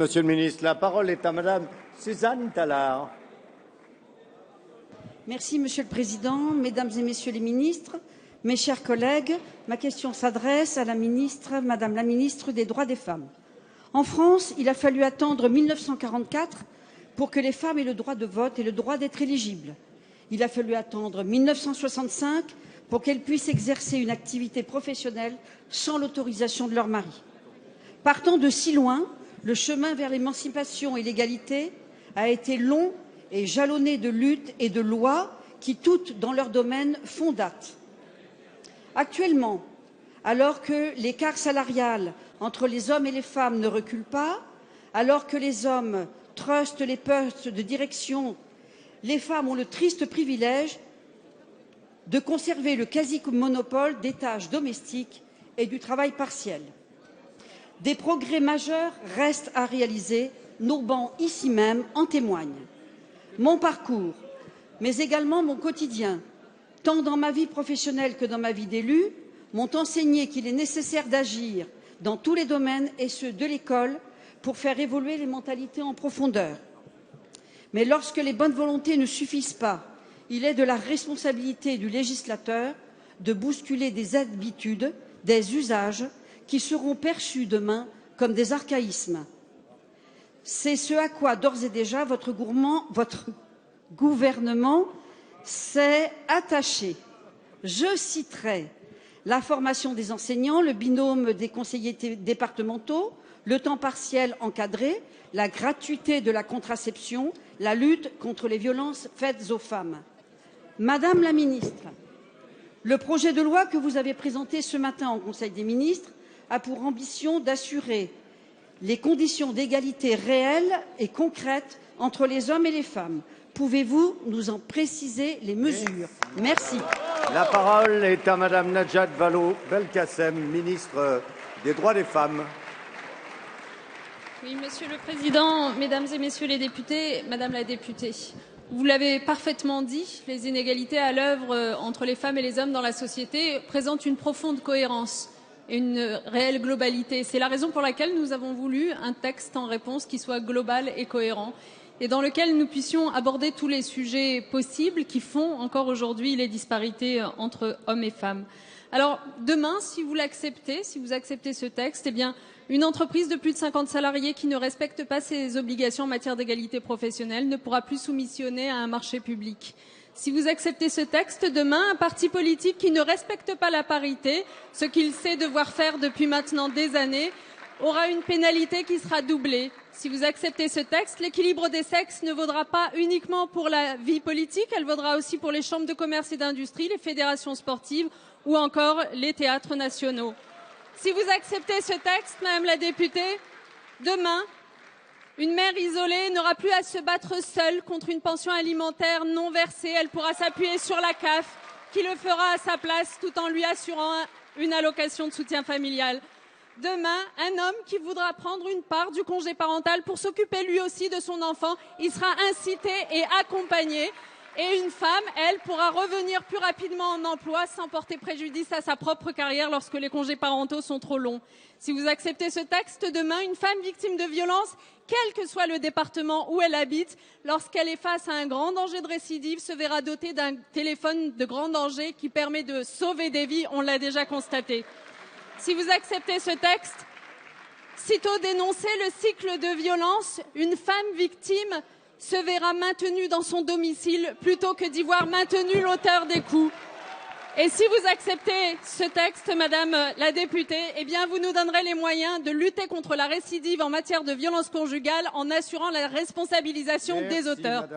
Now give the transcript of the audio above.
Monsieur le ministre, la parole est à Madame Suzanne Tallard. Merci, Monsieur le Président, Mesdames et Messieurs les ministres, mes chers collègues. Ma question s'adresse à Madame la ministre des Droits des femmes. En France, il a fallu attendre 1944 pour que les femmes aient le droit de vote et le droit d'être éligibles. Il a fallu attendre 1965 pour qu'elles puissent exercer une activité professionnelle sans l'autorisation de leur mari. Partant de si loin, le chemin vers l'émancipation et l'égalité a été long et jalonné de luttes et de lois qui, toutes dans leur domaine, font date. Actuellement, alors que l'écart salarial entre les hommes et les femmes ne recule pas, alors que les hommes trustent les postes de direction, les femmes ont le triste privilège de conserver le quasi-monopole des tâches domestiques et du travail partiel. Des progrès majeurs restent à réaliser, nos bancs ici même en témoignent. Mon parcours, mais également mon quotidien, tant dans ma vie professionnelle que dans ma vie d'élu, m'ont enseigné qu'il est nécessaire d'agir dans tous les domaines, et ceux de l'école, pour faire évoluer les mentalités en profondeur. Mais lorsque les bonnes volontés ne suffisent pas, il est de la responsabilité du législateur de bousculer des habitudes, des usages qui seront perçus demain comme des archaïsmes. C'est ce à quoi d'ores et déjà votre gouvernement s'est attaché. Je citerai la formation des enseignants, le binôme des conseillers départementaux, le temps partiel encadré, la gratuité de la contraception, la lutte contre les violences faites aux femmes. Madame la ministre, le projet de loi que vous avez présenté ce matin au Conseil des ministres a pour ambition d'assurer les conditions d'égalité réelles et concrètes entre les hommes et les femmes. Pouvez-vous nous en préciser les mesures? Merci. La parole est à Madame Najat Vallaud-Belkacem, ministre des Droits des femmes. Oui, Monsieur le Président, Mesdames et Messieurs les députés, Madame la députée, vous l'avez parfaitement dit, les inégalités à l'œuvre entre les femmes et les hommes dans la société présentent une profonde cohérence et une réelle globalité. C'est la raison pour laquelle nous avons voulu un texte en réponse qui soit global et cohérent et dans lequel nous puissions aborder tous les sujets possibles qui font encore aujourd'hui les disparités entre hommes et femmes. Alors demain, si vous l'acceptez, si vous acceptez ce texte, eh bien, une entreprise de plus de 50 salariés qui ne respecte pas ses obligations en matière d'égalité professionnelle ne pourra plus soumissionner à un marché public. Si vous acceptez ce texte, demain, un parti politique qui ne respecte pas la parité, ce qu'il sait devoir faire depuis maintenant des années, aura une pénalité qui sera doublée. Si vous acceptez ce texte, l'équilibre des sexes ne vaudra pas uniquement pour la vie politique, elle vaudra aussi pour les chambres de commerce et d'industrie, les fédérations sportives ou encore les théâtres nationaux. Si vous acceptez ce texte, Madame la députée, demain, une mère isolée n'aura plus à se battre seule contre une pension alimentaire non versée. Elle pourra s'appuyer sur la CAF qui le fera à sa place tout en lui assurant une allocation de soutien familial. Demain, un homme qui voudra prendre une part du congé parental pour s'occuper lui aussi de son enfant, il sera incité et accompagné. Et une femme, elle, pourra revenir plus rapidement en emploi sans porter préjudice à sa propre carrière lorsque les congés parentaux sont trop longs. Si vous acceptez ce texte, demain, une femme victime de violence, quel que soit le département où elle habite, lorsqu'elle est face à un grand danger de récidive, se verra dotée d'un téléphone de grand danger qui permet de sauver des vies, on l'a déjà constaté. Si vous acceptez ce texte, sitôt dénoncé le cycle de violence, une femme victime se verra maintenue dans son domicile plutôt que d'y voir maintenu l'auteur des coups. Et si vous acceptez ce texte, Madame la députée, eh bien vous nous donnerez les moyens de lutter contre la récidive en matière de violence conjugale en assurant la responsabilisation des auteurs.